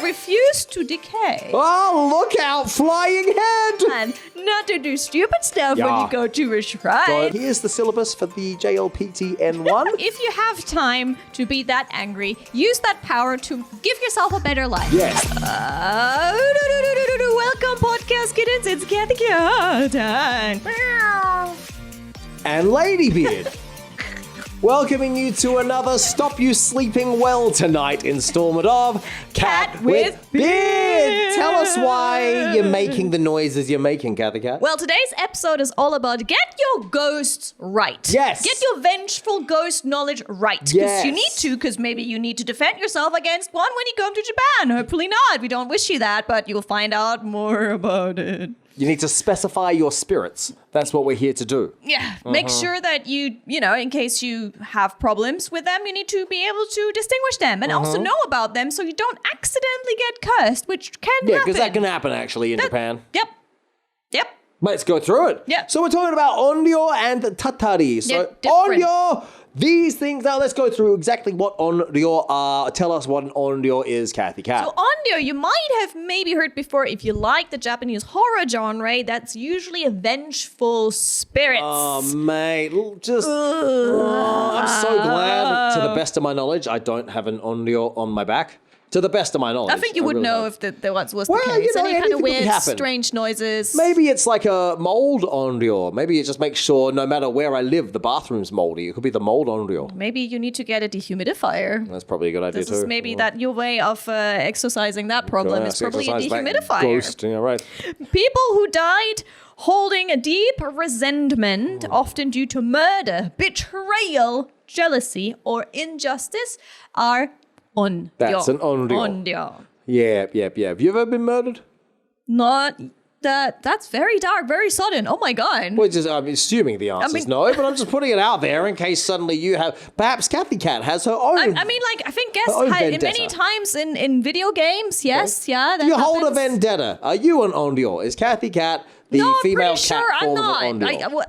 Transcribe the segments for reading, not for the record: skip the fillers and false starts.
refuse to decay. Oh, look out, flying head! And not to do stupid stuff when Yeah. you go to a shrine. So here's the syllabus for the JLPTN1. If you have time to be that angry, use that power to give yourself a better life. Yes. Welcome, podcast kittens. It's Cathy Cat. And Ladybeard. Welcoming you to another Stop You Sleeping Well Tonight installment of Cat with Beard. Tell us why you're making the noises you're making, Cathy Cat. Well, today's episode is all about get your ghosts right. Yes. Get your vengeful ghost knowledge right. Because Yes. you need to, because maybe you need to defend yourself against one when you come to Japan. Hopefully not. We don't wish you that, but you'll find out more about it. You need to specify your spirits. That's what we're here to do. Yeah, make sure that you know, in case you have problems with them, you need to be able to distinguish them and also know about them so you don't accidentally get cursed, which can Yeah, happen. because that can happen actually in Japan. Yep. Let's go through it. Yeah. So we're talking about Onryo and Tatari. So They're different. Onryo, these things. Now let's go through exactly what Onryo are. Tell us what an Onryo is, Cathy Cat. So Onryo, you might have maybe heard before, if you like the Japanese horror genre, that's usually a vengeful spirit. Oh, mate. Just. I'm so glad, to the best of my knowledge, I don't have an Onryo on my back. To the best of my knowledge. I think you would really know don't. if that was the Well, case. you know, Any kind anything of could weird, happen. strange noises. Maybe it's like a mold Onryo. Maybe it just makes sure no matter where I live, the bathroom's moldy. It could be the mold Onryo. Maybe you need to get a dehumidifier. That's probably a good idea This too. is maybe that your way of exercising that problem is probably a Exercise that dehumidifier. Ghost. Yeah, right. People who died holding a deep resentment, often due to murder, betrayal, jealousy, or injustice, are Onryo. That's an Onryo. Onryo. Yeah. Have you ever been murdered? Not that. That's very dark, very sudden. Oh my god. Which is, I'm assuming the answer is no, but I'm just putting it out there in case suddenly you have. Perhaps Cathy Cat has her own. I mean, like, I think guests own had vendetta. many times in video games. Yes, yeah. That You hold a happens. vendetta. Are you an Onryo? Is Cathy Cat the No, I'm female pretty cat sure I'm form not. of an Onryo?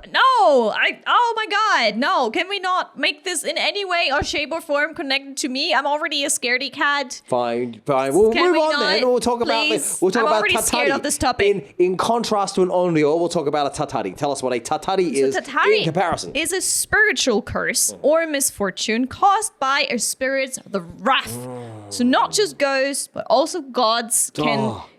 Oh my god, no. Can we not make this in any way or shape or form connected to me? I'm already a scaredy cat. Fine. We'll Can move we on not? then. We'll talk about Please? this. We'll talk I'm about already Tatari. scared of this topic. In contrast to an Onryo, we'll talk about a Tatari. Tell us what a Tatari is Tatari in comparison. is a spiritual curse or misfortune caused by a spirit's the wrath. So not just ghosts, but also gods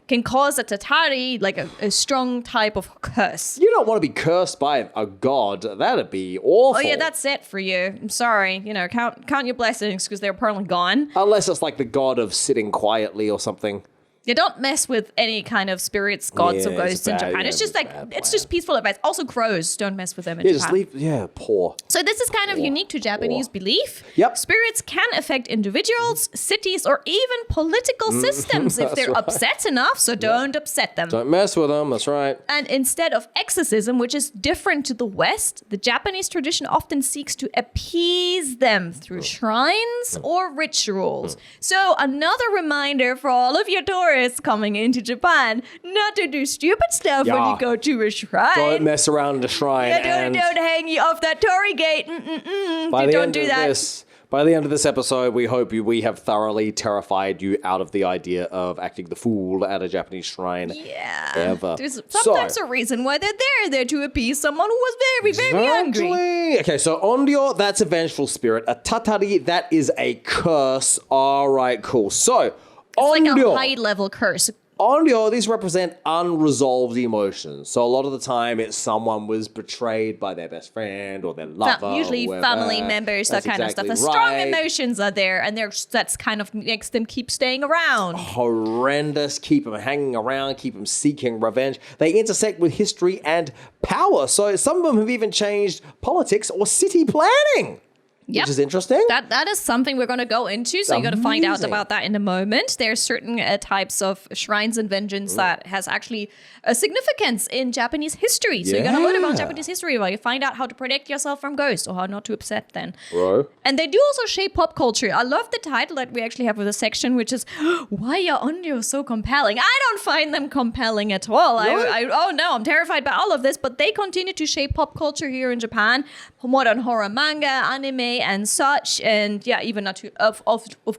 can cause a Tatari, like a strong type of curse. You don't want to be cursed by a god. That'd be awful. Oh yeah, that's it for you. I'm sorry. You know, count your blessings because they're apparently gone. Unless it's like the god of sitting quietly or something. You don't mess with any kind of spirits, gods, or Yeah, it's ghosts in bad, Japan. yeah, It's just it's like, bad it's plan. just peaceful advice. Also crows, don't mess with them in Yeah, Japan. just leave. Yeah, poor. So this is kind of unique to Japanese belief. Yep. Spirits can affect individuals, cities, or even political systems if they're upset enough, so don't upset them. Don't mess with them. That's right. And instead of exorcism, which is different to the West, the Japanese tradition often seeks to appease them through shrines or rituals. So another reminder for all of your tourists coming into Japan, not to do stupid stuff when Yeah. you go to a shrine. Don't mess around the shrine. Yeah, and don't hang you off that torii gate. Don't do that. By the end of this episode, we hope we have thoroughly terrified you out of the idea of acting the fool at a Japanese shrine. Yeah. Ever. There's sometimes a reason why they're there. They're to appease someone who was very, very angry. Exactly. Okay, so Onryo, that's a vengeful spirit. A Tatari, that is a curse. All right, cool. So, It's like Onryo. a high-level curse. Onryo, these represent unresolved emotions. So a lot of the time, it's someone was betrayed by their best friend or their lover. Usually or family whoever. members, That's that kind exactly of stuff. The strong right. emotions are there, and that's kind of makes them keep staying around. Horrendous, keep them hanging around, keep them seeking revenge. They intersect with history and power. So some of them have even changed politics or city planning. Yep. Which is interesting. That is something we're going to go into, so you're going to find out Amazing. about that in a moment. There's certain types of shrines and vengeance that has actually a significance in Japanese history. So you're going to learn about Yeah. Japanese history while you find out how to protect yourself from ghosts or how not to upset them. Bro. And they do also shape pop culture. I love the title that we actually have with a section, which is, why are Onryo so compelling? I don't find them compelling at all. Really? Oh no, I'm terrified by all of this, but they continue to shape pop culture here in Japan. Modern horror manga, anime, and such. And yeah, even of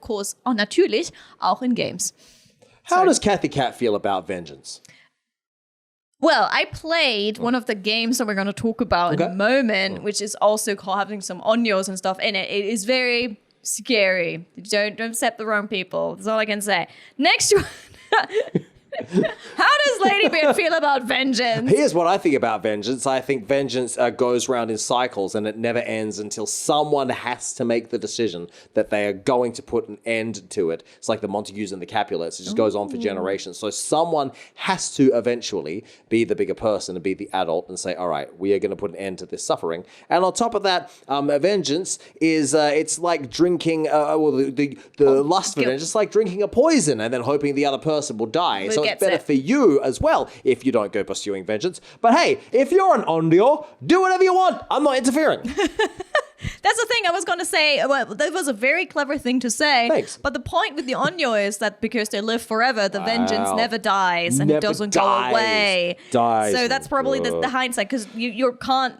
course, natürlich, auch in games. How does Cathy Cat feel about vengeance? Well, I played one of the games that we're going to talk about in a moment, which is also having some Onryos and stuff in it. It is very scary. Don't set the wrong people. That's all I can say. Next one. How does Ladybeard feel about vengeance? Here's what I think about vengeance. I think vengeance goes round in cycles and it never ends until someone has to make the decision that they are going to put an end to it. It's like the Montagues and the Capulets. It just goes on for generations. So someone has to eventually be the bigger person and be the adult and say, all right, we are going to put an end to this suffering. And on top of that, vengeance is, it's like drinking, the lust for vengeance. It's like drinking a poison and then hoping the other person will die. So it's better for you as well if you don't go pursuing vengeance. But hey, if you're an Onryo, do whatever you want. I'm not interfering. That's the thing I was going to say. Well, that was a very clever thing to say. Thanks. But the point with the Onryo is that because they live forever, the vengeance never dies and it doesn't go away. So that's probably the hindsight, because you can't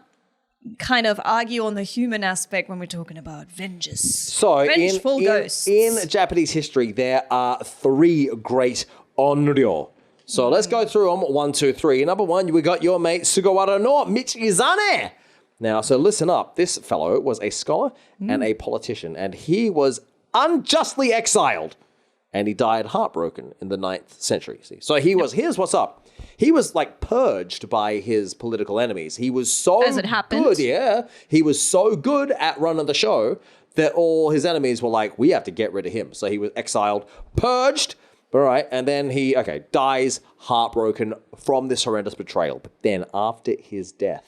kind of argue on the human aspect when we're talking about vengeance. So vengeful ghosts. In Japanese history, there are 3 great Onryo. So let's go through them. 1, 2, 3. Number 1, we got your mate Sugawara no Michizane. Now, so listen up. This fellow was a scholar and a politician, and he was unjustly exiled, and he died heartbroken in the 9th century. See? So here's what's up. He was like purged by his political enemies. He was so As it happened. good, yeah. He was so good at running the show that all his enemies were like, we have to get rid of him. So he was exiled, purged. All right, and then he, dies heartbroken from this horrendous betrayal. But then after his death,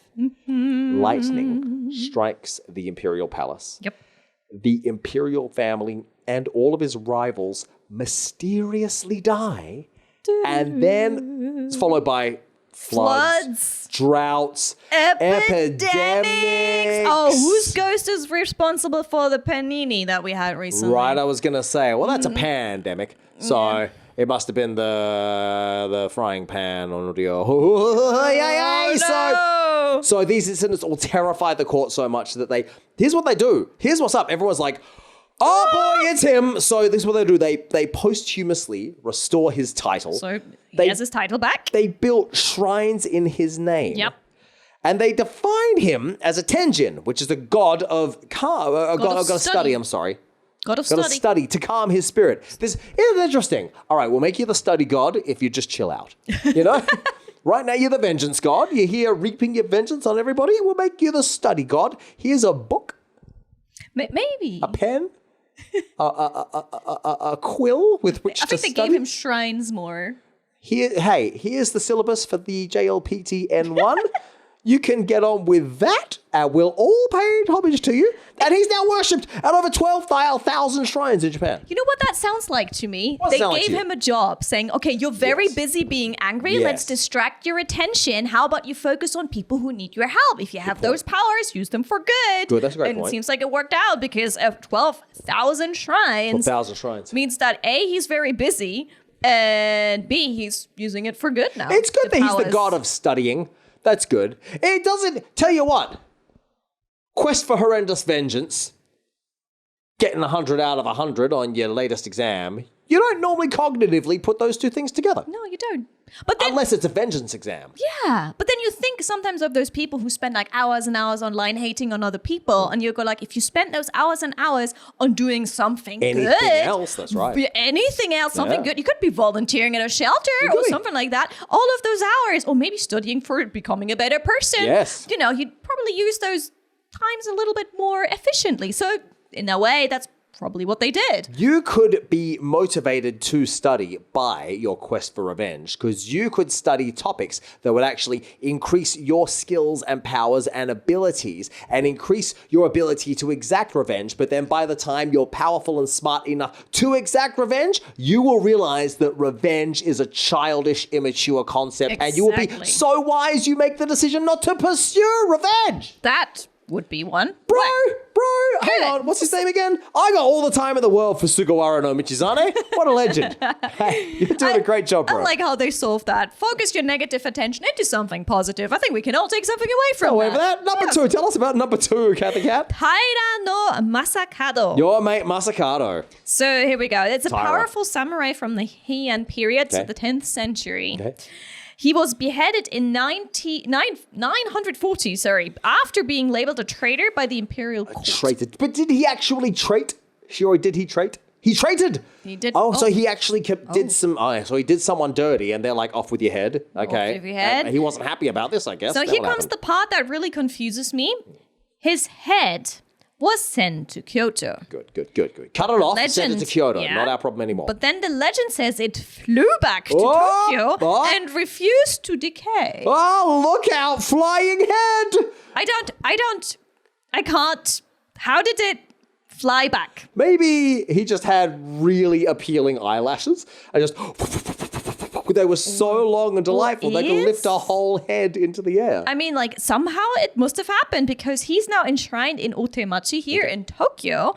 lightning strikes the imperial palace. Yep. The imperial family and all of his rivals mysteriously die. And then it's followed by floods, droughts, epidemics. Oh, whose ghost is responsible for the panini that we had recently? Right, I was going to say, well, that's a pandemic. So it must have been the frying pan on audio. So these incidents all terrified the court so much that here's what they do. Here's what's up. Everyone's like, oh boy, it's him. So this is what they do. They posthumously restore his title. So he has his title back. They built shrines in his name. Yep. And they defined him as a Tenjin, which is the god of study. I'm sorry. God of Got to study. study to calm his spirit. This is interesting. All right, we'll make you the study god if you just chill out. You know? Right now you're the vengeance god. You're here reaping your vengeance on everybody. We'll make you the study god. Here's a book. Maybe. A pen. A quill with which to study. I think they gave him shrines more. Here's the syllabus for the JLPT N1. You can get on with that, and we'll all pay homage to you. And he's now worshipped at over 12,000 shrines in Japan. You know what that sounds like to me? What They sound like gave to you? him a job saying, okay, you're very busy being angry. Yes. Let's distract your attention. How about you focus on people who need your help? If you have those powers, use them for good. Good, that's a great and point. it seems like it worked out because of 12,000 shrines 12,000 shrines. means that A, he's very busy, and B, he's using it for good now. It's good that he's the powers. god of studying. That's good. It doesn't, tell you what, quest for horrendous vengeance, getting 100 out of 100 on your latest exam, you don't normally cognitively put those two things together. No, you don't. But then, Unless it's a vengeance exam. yeah, but then you think sometimes of those people who spend like hours and hours online hating on other people, and you go like, if you spent those hours and hours on doing something Anything good, else, that's right. anything else, something Yeah. good, you could be volunteering at a shelter or could be. something like that. All of those hours, or maybe studying for becoming a better person. Yes. You know, you'd probably use those times a little bit more efficiently. So in a way, that's probably what they did. You could be motivated to study by your quest for revenge, because you could study topics that would actually increase your skills and powers and abilities and increase your ability to exact revenge. But then by the time you're powerful and smart enough to exact revenge, you will realize that revenge is a childish, immature concept. And you will be Exactly. so wise you make the decision not to pursue revenge. That would be one. Bro, hang on. What's his name again? I got all the time in the world for Sugawara no Michizane. What a legend. Hey, you're doing a great job, bro. I like how they solved that. Focus your negative attention into something positive. I think we can all take something away from that. Number 2. Tell us about number 2, Cathy Cat. Taira no Masakado. Your mate Masakado. So here we go. It's a Taira. powerful samurai from the Heian period, so the 10th century. He was beheaded in 940, after being labeled a traitor by the imperial court. Traitor. But did he actually trait? Shiori, did he trait? He traited. He did. Oh, so he actually did some. Oh, so he did someone dirty, and they're like, off with your head. Okay. Off with your head. And he wasn't happy about this, I guess. So here comes the part that really confuses me. His head was sent to Kyoto. Good. Cut it off and send it to Kyoto. Not our problem anymore. But then the legend says it flew back to Tokyo and refused to decay. Oh, look out, flying head! I can't. How did it fly back? Maybe he just had really appealing eyelashes and just... They were so long and delightful, they could lift a whole head into the air. I mean, like, somehow it must have happened because he's now enshrined in Otemachi here in Tokyo,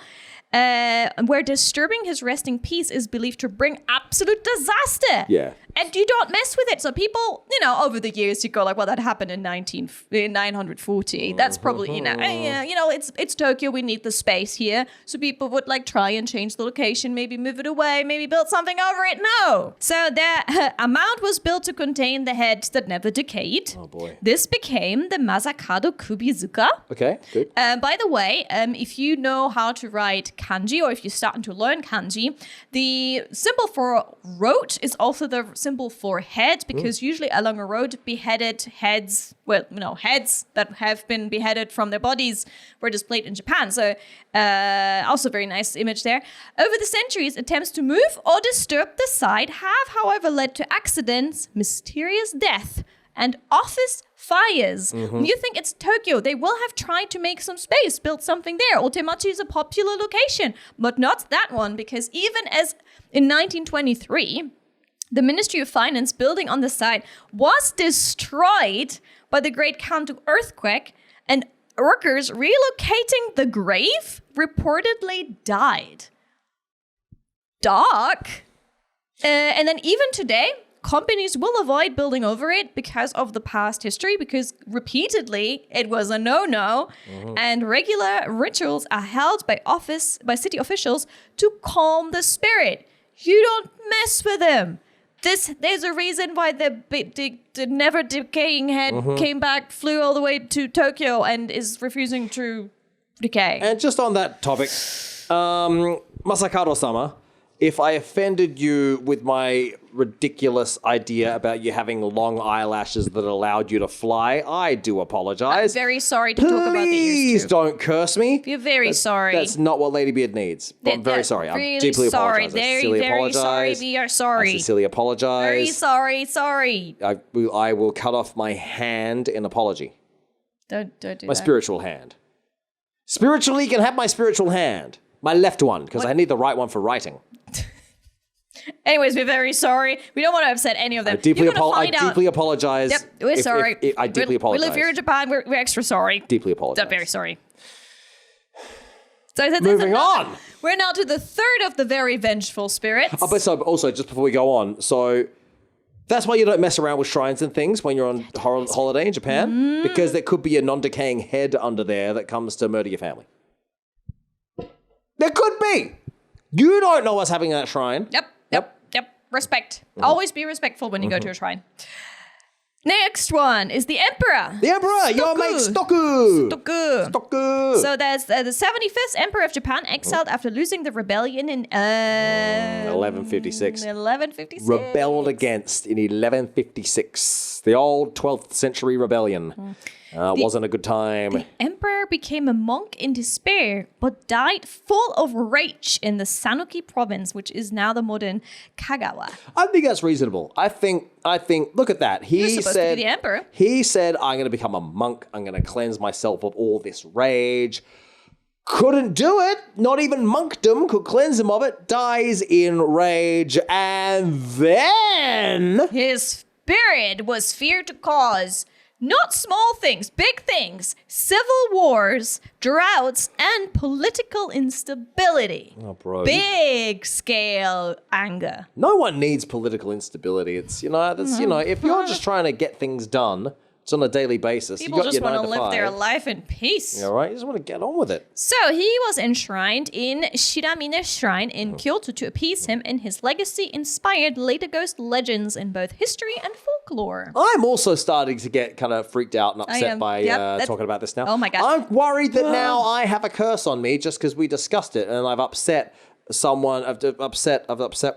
where disturbing his resting peace is believed to bring absolute disaster. Yeah. And you don't mess with it. So people, over the years, you go like, well, that happened in 940. That's probably, it's Tokyo. We need the space here. So people would like try and change the location, maybe move it away, maybe build something over it. No. So a mound was built to contain the head that never decayed. Oh, boy. This became the Masakado Kubizuka. Okay, good. By the way, if you know how to write kanji, or if you're starting to learn kanji, the symbol for road is also the symbol for head, because usually along a road, beheaded heads, heads that have been beheaded from their bodies were displayed in Japan. So also very nice image there. Over the centuries, attempts to move or disturb the site have, however, led to accidents, mysterious death, and office fires. When you think it's Tokyo, they will have tried to make some space, build something there. Otemachi is a popular location, but not that one, because even as in 1923, the Ministry of Finance building on the site was destroyed by the Great Kanto earthquake, and workers relocating the grave reportedly died. Dark. And then even today, companies will avoid building over it because of the past history, because repeatedly it was a no-no, and regular rituals are held by city officials to calm the spirit. You don't mess with them. There's a reason why the never decaying head came back, flew all the way to Tokyo, and is refusing to decay. And just on that topic, Masakado-sama, if I offended you with my ridiculous idea about you having long eyelashes that allowed you to fly, I do apologize. I'm very sorry to talk about the ears Please too. don't curse me. You're very sorry. That's not what Ladybeard needs. I'm very sorry. Really I'm deeply sorry. apologize. Very sorry. We are sorry. I sincerely apologize. Very sorry. I will cut off my hand in apology. Don't do My spiritual hand. Spiritually, you can have my spiritual hand. My left one, because I need the right one for writing. Anyways, we're very sorry. We don't want to upset any of them. I deeply apologize. Yep, we're sorry. I deeply apologize. We live here in Japan. We're extra sorry. Deeply apologize. Very sorry. So Moving on. We're now to the third of the very vengeful spirits. But so also, just before we go on, so that's why you don't mess around with shrines and things when you're on holiday in Japan, because there could be a non-decaying head under there that comes to murder your family. There could be. You don't know what's happening at that shrine. Yep. Respect. Always be respectful when you go to a shrine. Next one is the Emperor. The Emperor, your mate Stoku. So there's the 75th Emperor of Japan, exiled after losing the rebellion in 1156. 1156. Rebelled against in 1156. The old 12th century rebellion. Wasn't a good time. The emperor became a monk in despair, but died full of rage in the Sanuki province, which is now the modern Kagawa. I think that's reasonable. I think. Look at that. He was supposed to be the emperor. He said, "I'm going to become a monk. I'm going to cleanse myself of all this rage." Couldn't do it. Not even monkdom could cleanse him of it. Dies in rage, and then his spirit was feared to cause Not small things, big things. Civil wars, droughts, and political instability. Oh, bro. Big scale anger. No one needs political instability. It's, if you're just trying to get things done, it's on a daily basis. People just want to live their life in peace. Yeah, right? You just want to get on with it. So he was enshrined in Shiramine Shrine in Kyoto to appease him, and his legacy inspired later ghost legends in both history and folklore. I'm also starting to get kind of freaked out and upset by talking about this now. Oh my God. I'm worried that now I have a curse on me just because we discussed it and I've upset someone. I've upset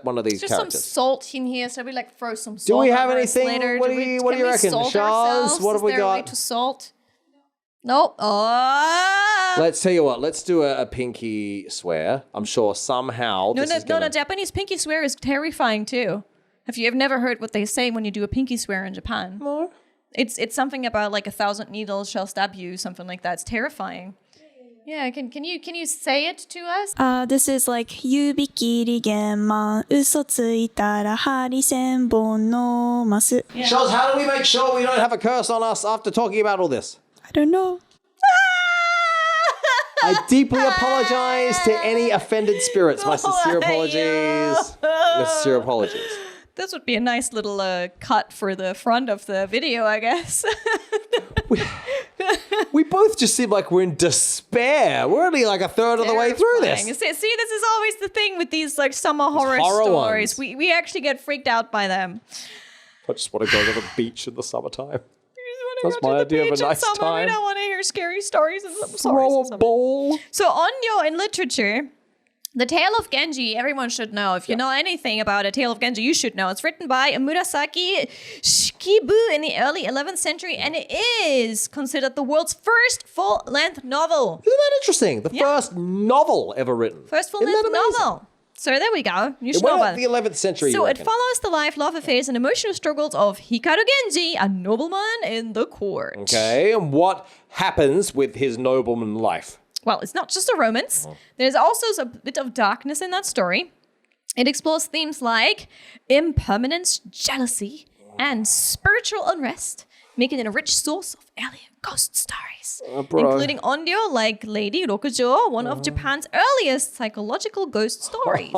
one of these There's characters. some salt in here, so we throw some salt. Do we have on us anything? later. What do you reckon? Shaz, what have we Is there a way got? to salt? Nope. Oh. Let's tell you what. Let's do a pinky swear. I'm sure somehow No, Japanese pinky swear is terrifying too. Have you never heard what they say when you do a pinky swear in Japan? No. It's something about like 1,000 needles shall stab you, something like that. It's terrifying. Yeah, can you say it to us? This is like 指切り弦マン嘘ついたら針千本のます Shaz, how do we make sure we don't have a curse on us after talking about all this? I don't know. I deeply apologize to any offended spirits. My sincere apologies. My sincere apologies. This would be a nice little cut for the front of the video, I guess. We both just seem like we're in despair. We're only like a third of the way through this. See, this is always the thing with these like summer horror stories. We actually get freaked out by them. I just want to go to the beach in the summertime. That's my idea of a nice time. We don't want to hear scary stories in the Throw a ball. So Onryo in literature, the Tale of Genji, everyone should know. If you know anything about A Tale of Genji, you should know. It's written by Murasaki Shikibu in the early 11th century, and it is considered the world's first full-length novel. Isn't that interesting? The first novel ever written. First full-length novel. So there we go. You should know know about the 11th century. So it follows the life, love affairs, and emotional struggles of Hikaru Genji, a nobleman in the court. Okay, and what happens with his nobleman life? Well, it's not just a romance. There's also a bit of darkness in that story. It explores themes like impermanence, jealousy, and spiritual unrest, making it a rich source of alien ghost stories, including Onryo like Lady Rokujo, one of Japan's earliest psychological ghost stories.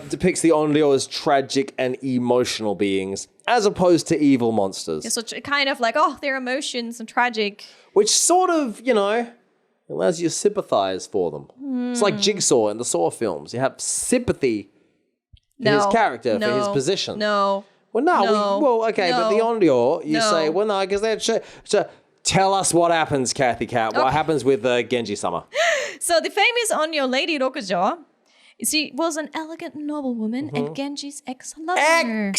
Depicts the Onryo as tragic and emotional beings, as opposed to evil monsters. Yeah, so kind of like, their emotions and tragic. Which sort of, allows you to sympathize for them. It's like Jigsaw in the Saw films. You have sympathy for his character, for his position. No. Well, but the Onryo, you say, well, no, because they're... Tell us what happens, Cathy Cat. What happens with Genji Sama? So the famous Onryo, Lady Rokujo, she was an elegant noblewoman and Genji's ex-lover.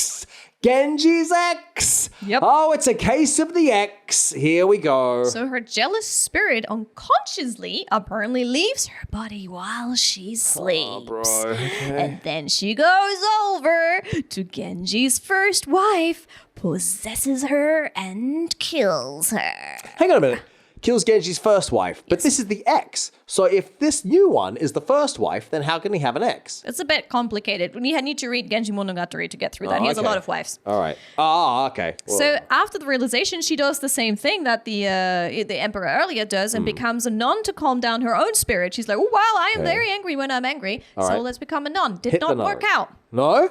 Genji's ex! Yep. Oh, it's a case of the ex. Here we go. So her jealous spirit unconsciously apparently leaves her body while she sleeps. Oh, bro. Okay. And then she goes over to Genji's first wife, possesses her, and kills her. Hang on a minute. Kills Genji's first wife, but this is the ex. So if this new one is the first wife, then how can he have an ex? It's a bit complicated. You need to read Genji Monogatari to get through that. He has a lot of wives. All right. Okay. Well, so after the realization, she does the same thing that the emperor earlier does and becomes a nun to calm down her own spirit. She's like, I am very angry when I'm angry, so let's become a nun. Did not work out. No?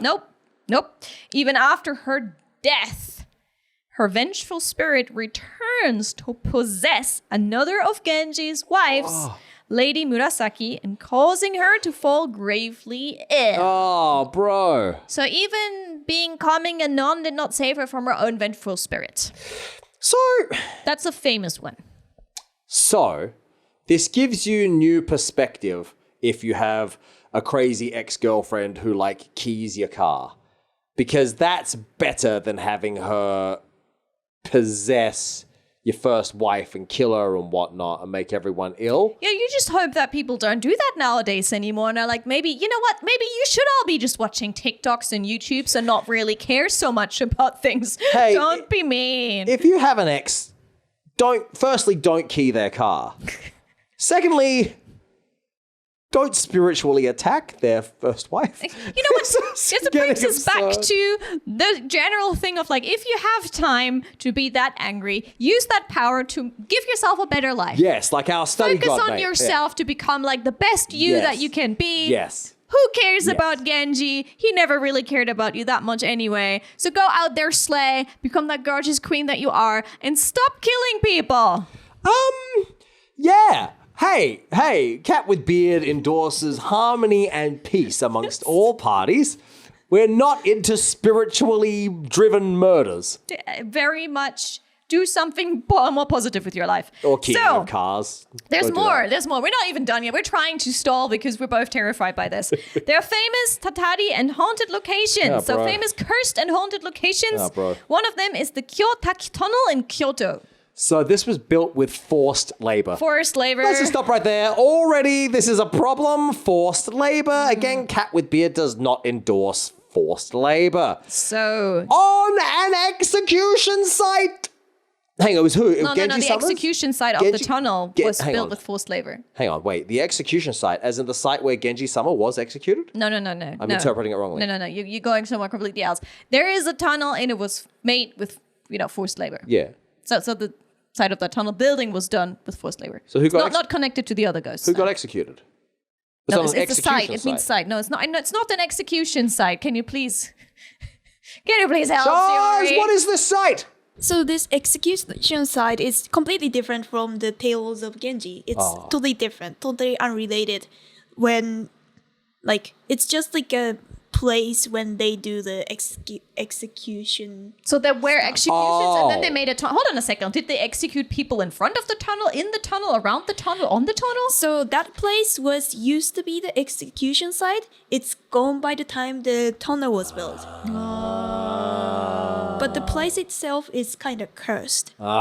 Nope. Even after her death, her vengeful spirit returns to possess another of Genji's wives, Lady Murasaki, and causing her to fall gravely ill. Oh, bro. So even becoming a nun did not save her from her own vengeful spirit. So... That's a famous one. So, this gives you new perspective if you have a crazy ex-girlfriend who, keys your car. Because that's better than having her possess your first wife and kill her and whatnot and make everyone ill. Yeah, you just hope that people don't do that nowadays anymore. And are like, maybe, you know what? Maybe you should all be just watching TikToks and YouTubes and not really care so much about things. Hey, don't be mean. If you have an ex, don't key their car. Secondly, don't spiritually attack their first wife. You know what? This brings us back to the general thing of like, if you have time to be that angry, use that power to give yourself a better life. Yes, like our study Focus god, on mate. yourself to become like the best you that you can be. Yes. Who cares about Genji? He never really cared about you that much anyway. So go out there, slay, become that gorgeous queen that you are, and stop killing people. Yeah. Hey, Cat with Beard endorses harmony and peace amongst all parties. We're not into spiritually driven murders. Very much do something more positive with your life. Or keeping cars. There's more. We're not even done yet. We're trying to stall because we're both terrified by this. There are famous Tatari and haunted locations. So famous cursed and haunted locations. One of them is the Kyotaki Tunnel in Kyoto. So this was built with forced labor. Forced labor. Let's just stop right there. Already, this is a problem. Forced labor. Again, Cat with Beard does not endorse forced labor. So on an execution site. Hang on, it was who? No, Genji the Summers? execution site of the tunnel was built with forced labor. Hang on, wait. The execution site, as in the site where Genji Summer was executed? No. I'm interpreting it wrongly. No. You're going somewhere completely else. There is a tunnel and it was made with, forced labor. Yeah. So the side of that tunnel building was done with forced labor. So who got not connected to the other ghosts. Who got executed? No, it's a site. It means site. No, it's not. It's not an execution site. Can you please help? Charles, what is this site? So this execution side is completely different from the Tales of Genji. It's totally different, totally unrelated. When, it's just like a place when they do the execution. So there were executions and then they made a tunnel. Hold on a second. Did they execute people in front of the tunnel, in the tunnel, around the tunnel, on the tunnel? So that place used to be the execution site. It's gone by the time the tunnel was built. But the place itself is kind of cursed. I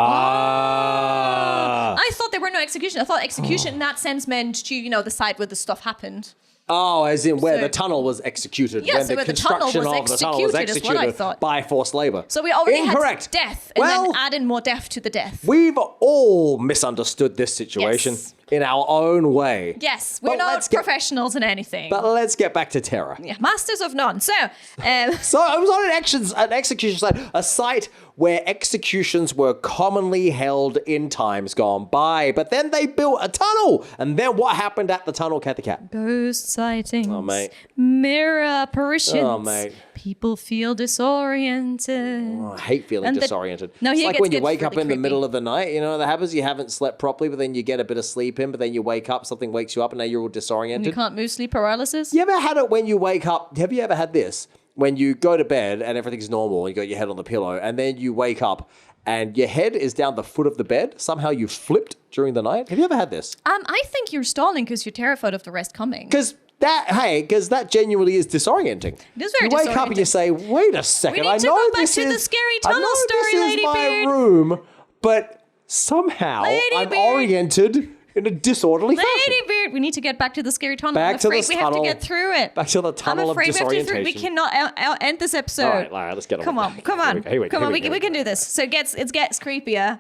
thought there were no execution. I thought execution in that sense meant to, the site where the stuff happened. Oh, as in where the tunnel was executed. Yes, when where the construction of the tunnel was is what I executed thought. by forced labor. So we already Incorrect. had death and then add in more death to the death. We've all misunderstood this situation in our own way. Yes, we're not professionals in anything. But let's get back to Terra. Yeah, masters of none. So, so it was on an execution site, a site where executions were commonly held in times gone by. But then they built a tunnel. And then what happened at the tunnel, Cathy Cat? Ghost sightings. Oh, mate. Mirror apparitions. Oh, mate. People feel disoriented. Oh, I hate feeling disoriented. It's like when you wake up in the middle of the night, that happens. You haven't slept properly, but then you get a bit of sleep in, but then you wake up, something wakes you up, and now you're all disoriented. You can't move, sleep paralysis? You ever had it when you wake up? Have you ever had this? When you go to bed and everything's normal, you got your head on the pillow, and then you wake up and your head is down the foot of the bed. Somehow you flipped during the night. Have you ever had this? I think you're stalling because you're terrified of the rest coming. Because that genuinely is disorienting. It is very You wake up and you say, wait a second, We need to go back to the scary tunnel story, Ladybeard. my room, but somehow I'm oriented in a disorderly fashion. Ladybeard, we need to get back to the scary tunnel. Back I'm to afraid this we tunnel. have to get through it. Back to the tunnel of disorientation. We cannot end this episode. All right, let's get on. Come on. We can do this. So it gets creepier.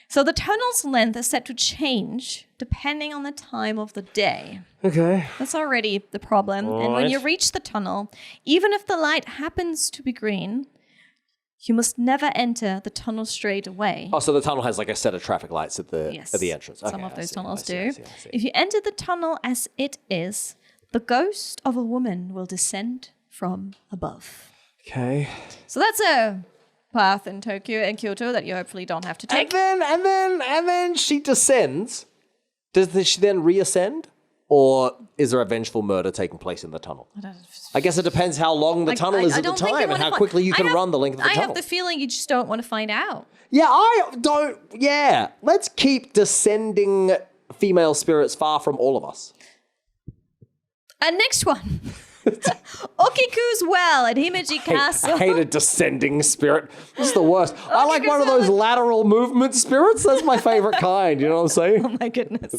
So the tunnel's length is set to change depending on the time of the day. Okay. That's already the problem. And when you reach the tunnel, even if the light happens to be green, you must never enter the tunnel straight away. Oh, so the tunnel has like a set of traffic lights at the entrance. Okay, some of those tunnels do. I see. If you enter the tunnel as it is, the ghost of a woman will descend from above. Okay. So that's a path in Tokyo and Kyoto that you hopefully don't have to take. And then she descends. Does she then reascend? Or is there a vengeful murder taking place in the tunnel? I guess it depends how long the tunnel is at the time and how quickly you can run the length of the tunnel. I have the feeling you just don't want to find out. Yeah, I don't. Yeah. Let's keep descending female spirits far from all of us. And next one. Okiku's well at Himeji Castle. I hate a descending spirit. This is the worst. I like one of well. those lateral movement spirits. That's my favorite kind. You know what I'm saying? Oh my goodness.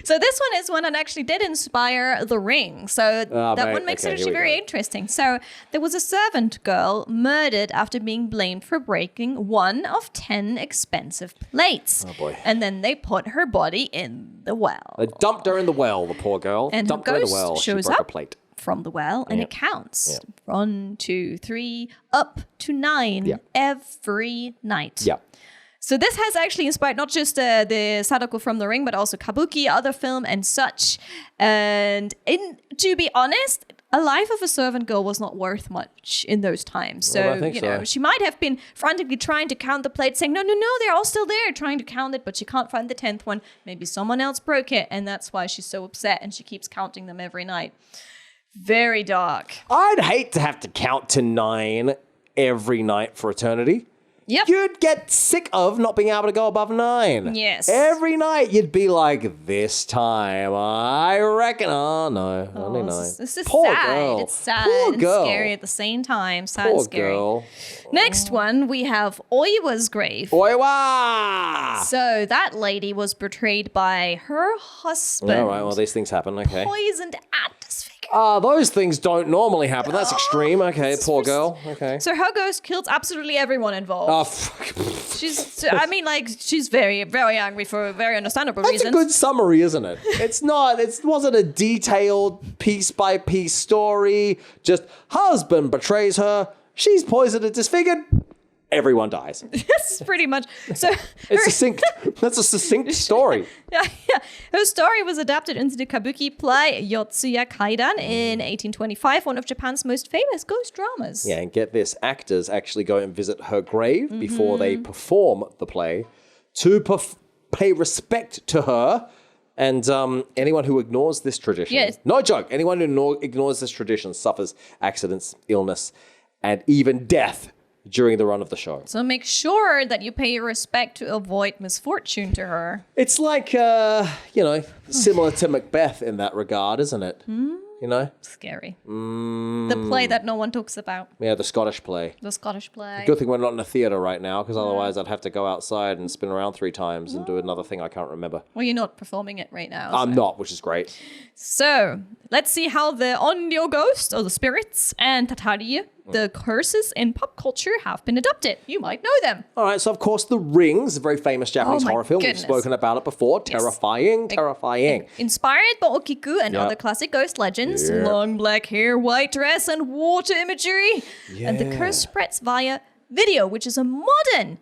So this one is one that actually did inspire The Ring. So that one makes it actually very interesting. So there was a servant girl murdered after being blamed for breaking 1 of 10 expensive plates. Oh boy. And then they put her body in the well. They dumped her in the well, the poor girl. And dumped her her in the ghost well. shows She broke up. a plate. From the well, and it counts. Yep. 1, 2, 3, up to 9 every night. Yeah. So this has actually inspired not just the Sadako from The Ring, but also Kabuki, other film and such. And to be honest, a life of a servant girl was not worth much in those times. So, Well, I think so. she might have been frantically trying to count the plates, saying, no, they're all still there, trying to count it, but she can't find the 10th one. Maybe someone else broke it, and that's why she's so upset, and she keeps counting them every night. Very dark. I'd hate to have to count to 9 every night for eternity. Yep. You'd get sick of not being able to go above 9. Yes. Every night you'd be like, this time, I reckon. Oh, no, only 9. This is Poor sad. girl. It's sad Poor and girl. scary at the same time. Sad Poor and scary. girl. Next one, we have Oiwa's grave. Oiwa! So that lady was betrayed by her husband. All right, well, these things happen. Okay. Poisoned and disfigured. Those things don't normally happen. That's extreme. Okay, poor girl. Okay. So her ghost killed absolutely everyone involved. Oh, fuck. She's very, very angry for very understandable That's reasons. a good summary, isn't it? It wasn't a detailed piece by piece story. Just husband betrays her. She's poisoned and disfigured. Everyone dies. That's pretty much. So It's succinct. That's a succinct story. Yeah. Her story was adapted into the kabuki play Yotsuya Kaidan in 1825, one of Japan's most famous ghost dramas. Yeah, and get this. Actors actually go and visit her grave before they perform the play to pay respect to her. And anyone who ignores this tradition, no joke, anyone who ignores this tradition suffers accidents, illness, and even death during the run of the show. So make sure that you pay your respect to avoid misfortune to her. It's like, similar to Macbeth in that regard, isn't it? You know? Scary. The play that no one talks about. Yeah, the Scottish play. The Scottish play. Good thing we're not in a theatre right now, because otherwise I'd have to go outside and spin around 3 times and do another thing I can't remember. Well, you're not performing it right now. I'm not, which is great. So, let's see how the Onryo ghost, or the spirits, and Tatari, the curses in pop culture, have been adopted. You might know them. All right, so of course The Rings, a very famous Japanese Oh my horror film. goodness. We've spoken about it before. Terrifying. Inspired by Okiku and other classic ghost legends, long black hair, white dress, and water imagery. And the curse spreads via video, which is a modern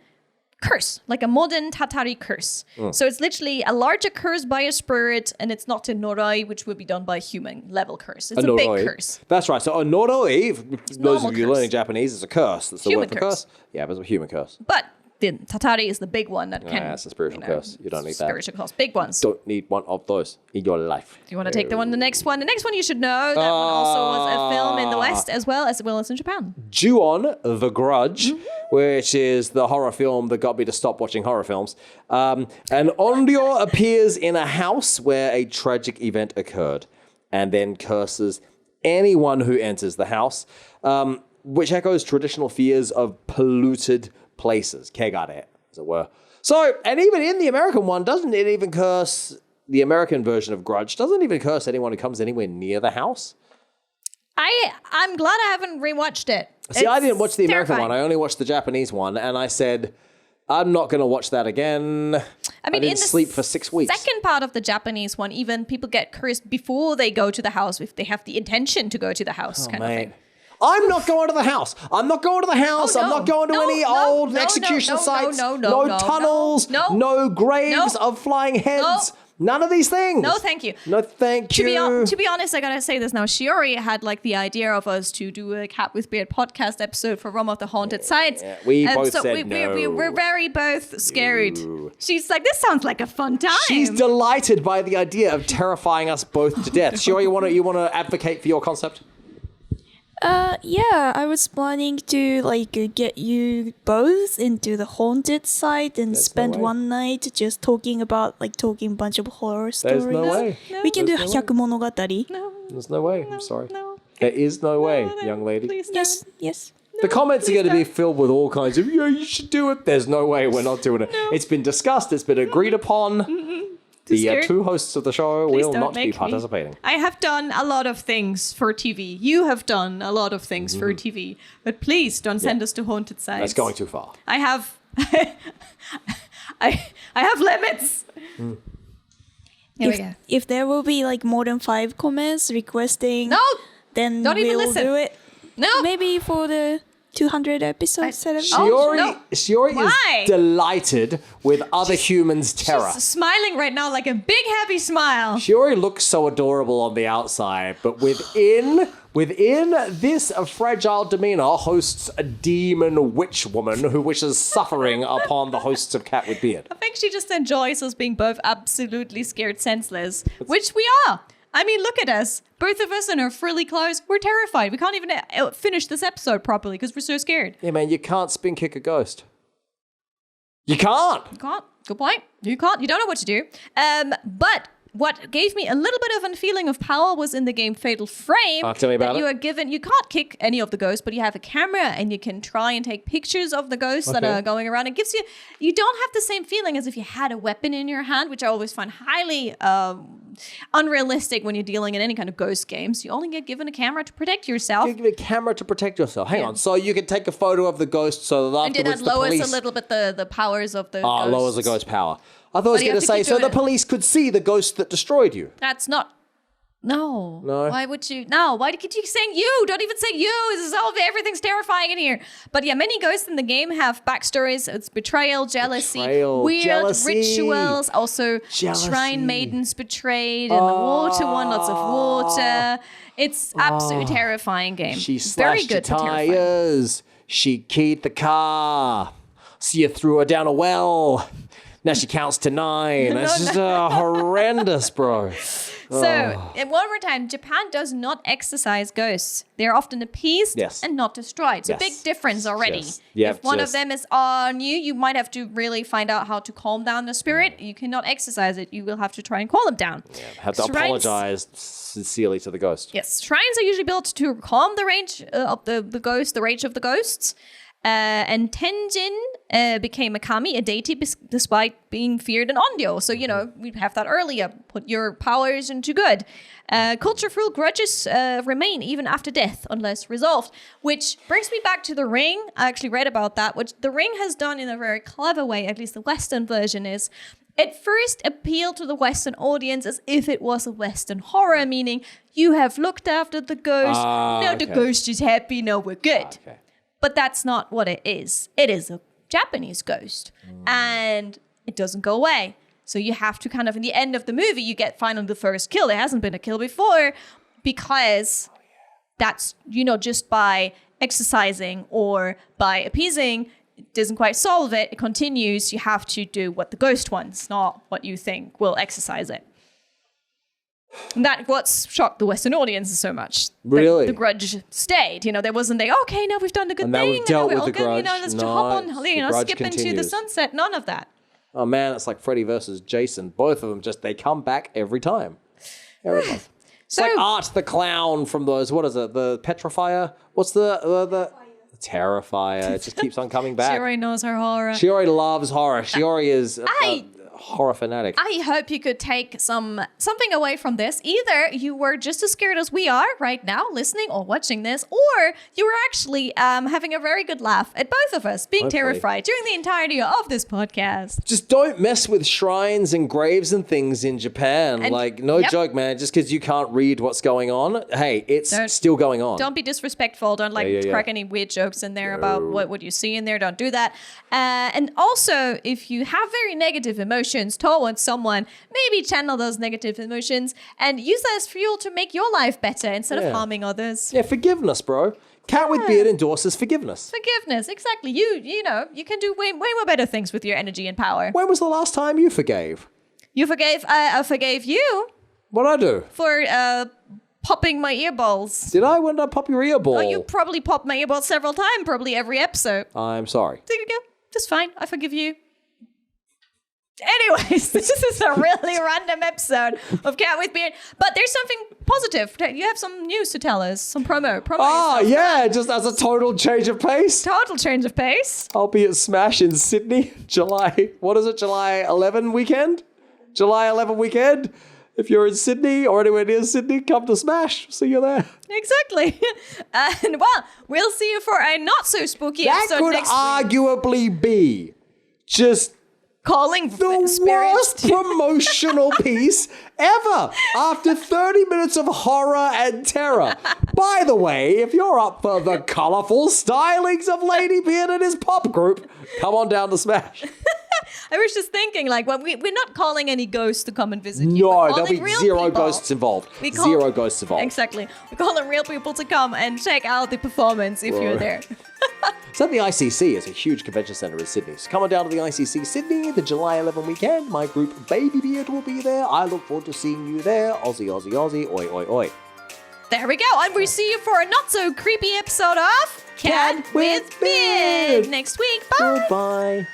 curse, like a modern Tatari curse. So it's literally a larger curse by a spirit, and it's not a norai, which would be done by a human level curse. It's a big curse. That's right. So a noroi, for those of you curse. learning Japanese, is a curse. That's the Human word for curse. curse. Yeah, but it's a human curse. But the Tatari is the big one that can... that's a spiritual curse. You don't need that. Spiritual curse. Big ones. Don't need one of those in your life. Do you want to take the next one? The next one you should know. That one also was a film in the West as well as in Japan. Ju-on, The Grudge, which is the horror film that got me to stop watching horror films. And Onryo appears in a house where a tragic event occurred and then curses anyone who enters the house, which echoes traditional fears of polluted places, kegare, as it were. So, and even in the American one, doesn't it even curse, the American version of Grudge, doesn't even curse anyone who comes anywhere near the house? I'm glad I haven't rewatched it. See, I didn't watch the American terrifying. one. I only watched the Japanese one, and I said, I'm not going to watch that again. I mean, didn't in the sleep for 6 weeks. Second part of the Japanese one, even people get cursed before they go to the house if they have the intention to go to the house, kind of thing. I'm not going to the house. I'm not going to the house. Oh, no. I'm not going to any old execution sites. No tunnels. No graves of flying heads. None of these things. No, thank you. No, thank you. To be honest, I gotta say this now. Shiori had like the idea of us to do a Cat with Beard podcast episode for Realm of the Haunted Sites. We both said no. We're very both scared. She's like, this sounds like a fun time. She's delighted by the idea of terrifying us both to death. Shiori, you want to advocate for your concept? Yeah, I was planning to get you both into the haunted site and spend one night just talking a bunch of horror stories. There's no way. We can do There's no way. Hyakumonogatari. No. There's no way. I'm sorry. No. There is no way, young lady. Please don't. Yes, yes. The comments are going to be filled with all kinds of, yeah, you should do it. There's no way we're not doing it. No. It's been discussed. It's been agreed upon. The scared. two hosts of the show Please will don't not be make me. participating. I have done a lot of things for TV. You have done a lot of things for TV. But please don't send us to haunted sites. That's going too far. I have I have limits. Here we go. If there will be like more than 5 comments requesting, No! then Don't even we'll listen. do it. No! Maybe for the 200 episodes. Shiori, no. Shiori Why? is delighted with other humans' terror. She's smiling right now like a big happy smile. Shiori looks so adorable on the outside, but within this fragile demeanor hosts a demon witch woman who wishes suffering upon the hosts of Cat with Beard. I think she just enjoys us being both absolutely scared senseless, which we are. I mean, look at us. Both of us in our frilly clothes. We're terrified. We can't even finish this episode properly because we're so scared. Yeah, man, you can't spin kick a ghost. You can't. You can't. Good point. You can't. You don't know what to do. But what gave me a little bit of a feeling of power was in the game Fatal Frame. Tell me about that it. You are given. You can't kick any of the ghosts, but you have a camera and you can try and take pictures of the ghosts that are going around. It gives you. You don't have the same feeling as if you had a weapon in your hand, which I always find highly unrealistic when you're dealing in any kind of ghost games. You only get given a camera to protect yourself. You give a camera to protect yourself. Hang on. So you can take a photo of the ghost so that And did afterwards that the lowers police... a little bit the powers of the ghosts? lowers the ghost power. I thought I was you going have to to say, keep so doing the it. police could see the ghost that destroyed you. That's not... No. No? Why would you? No. Why did you keep saying you? Don't even say you. This is all, everything's terrifying in here. But yeah, many ghosts in the game have backstories. It's betrayal, jealousy, weird jealousy. rituals. Also, Jealousy. shrine maidens betrayed in the water one. Lots of water. It's absolutely terrifying game. She Very slashed good, your but terrifying. tires. She keyed the car. So you threw her down a well. Now she counts to 9. It's just horrendous, bro. So, and one more time, Japan does not exercise ghosts. They're often appeased Yes. and not destroyed. So, Yes. big difference already. Yes. Yep, If one of just- them is on you, you might have to really find out how to calm down the spirit. You cannot exercise it. You will have to try and calm them down. Have to Shrines- apologize sincerely to the ghost. Yes, shrines are usually built to calm the rage of the ghost, the rage of the ghosts. And Tenjin became a kami, a deity, despite being feared in Onryo. So, you know, we have that earlier. Put your powers into good. Cultural grudges remain even after death, unless resolved. Which brings me back to The Ring. I actually read about that, which The Ring has done in a very clever way, at least the Western version is. It first appealed to the Western audience as if it was a Western horror, meaning you have looked after the ghost. Now the okay. ghost is happy. Now we're good. Okay. But that's not what it is. It is a Japanese ghost. And it doesn't go away. So you have to kind of, in the end of the movie, you get finally the first kill. There hasn't been a kill before because that's, you know, just by exercising or by appeasing, it doesn't quite solve it. It continues. You have to do what the ghost wants, not what you think will exercise it. And that's what's shocked the Western audiences so much. Really? The grudge stayed. You know, there wasn't okay, now we've done the good And now thing. we've dealt and now with we're the all good. You know, grudge. let's No, just hop on, the you know, grudge skip into the continues. sunset. None of that. Oh man, it's like Freddy versus Jason. Both of them they come back every time. Every month. It's like Art the Clown from those, what is it, the Petrifier? What's the Terrifier. It just keeps on coming back. She already knows her horror. Shiori loves horror. Shiori is a horror fanatic. I hope you could take something away from this. Either you were just as scared as we are right now, listening or watching this, or you were actually having a very good laugh at both of us being Hopefully. terrified during the entirety of this podcast. Just don't mess with shrines and graves and things in Japan. And- like, no yep. joke, man. Just because you can't read what's going on, hey, it's Don't- still going on. Don't be disrespectful. Don't Yeah. crack any weird jokes in there about what you see in there. Don't do that. And also, if you have very negative emotions towards someone, maybe channel those negative emotions and use that as fuel to make your life better instead of harming others. Yeah, forgiveness, bro. Cat with Beard endorses forgiveness. Forgiveness, exactly. You know, you can do way more better things with your energy and power. When was the last time you forgave? You forgave. I forgave you What'd I do? for popping my earballs. Did I? When did I pop your ear ball? Oh, you probably popped my earballs several times, probably every episode. I'm sorry. There you go. Just fine. I forgive you. Anyways, this is a really random episode of Cat with Beard, but there's something positive. You have some news to tell us, some promo. Oh, yeah, just as a total change of pace. Total change of pace. I'll be at Smash in Sydney, July 11 weekend? July 11 weekend. If you're in Sydney or anywhere near Sydney, come to Smash. See you there. Exactly. And well, we'll see you for a not so spooky episode next week. That could arguably be just Calling the worst promotional piece ever after 30 minutes of horror and terror. By the way, if you're up for the colourful stylings of Ladybeard and his pop group, come on down to Smash. I was just thinking, like, well, we're not calling any ghosts to come and visit you. No, We're there'll calling be real zero people. ghosts involved. Zero ghosts involved. Exactly. We're calling real people to come and check out the performance if you're there. So the ICC is a huge convention centre in Sydney. So come on down to the ICC Sydney, the July 11 weekend. My group Ladybeard will be there. I look forward to seeing you there. Aussie, Aussie, Aussie. Oi, oi, oi. There we go. And we see you for a not so creepy episode of Cat with Beard next week. Bye. Goodbye.